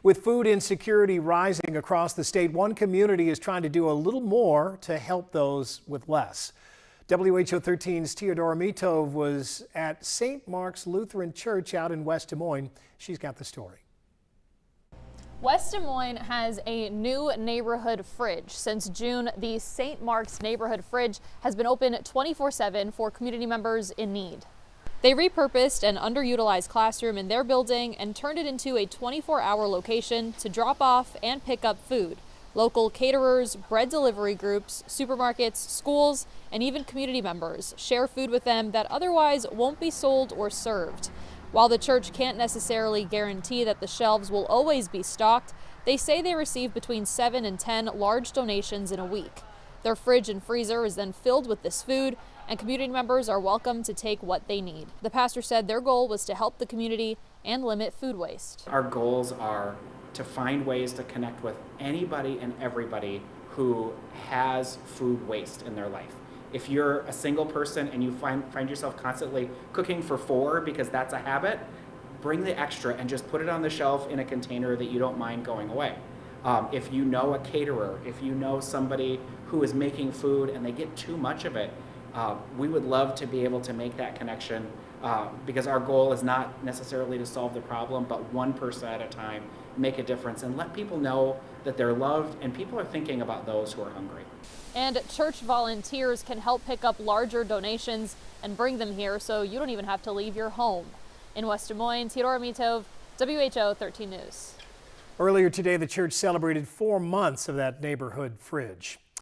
With food insecurity rising across the state, one community is trying to do a little more to help those with less. WHO 13's Teodora Mitov was at St. Mark's Lutheran Church out in West Des Moines. She's got the story. West Des Moines has a new neighborhood fridge. Since June, the St. Mark's neighborhood fridge has been open 24/7 for community members in need. They repurposed an underutilized classroom in their building and turned it into a 24-hour location to drop off and pick up food. Local caterers, bread delivery groups, supermarkets, schools, and even community members share food with them that otherwise won't be sold or served. While the church can't necessarily guarantee that the shelves will always be stocked, they say they receive between 7 and 10 large donations in a week. Their fridge and freezer is then filled with this food, and community members are welcome to take what they need. The pastor said their goal was to help the community and limit food waste. Our goals are to find ways to connect with anybody and everybody who has food waste in their life. If you're a single person and you find yourself constantly cooking for 4 because that's a habit, bring the extra and just put it on the shelf in a container that you don't mind going away. If you know a caterer, if you know somebody who is making food and they get too much of it, we would love to be able to make that connection because our goal is not necessarily to solve the problem, but one person at a time make a difference and let people know that they're loved and people are thinking about those who are hungry. And church volunteers can help pick up larger donations and bring them here so you don't even have to leave your home. In West Des Moines, Teodora Mitov, WHO 13 News. Earlier today, the church celebrated 4 months of that neighborhood fridge.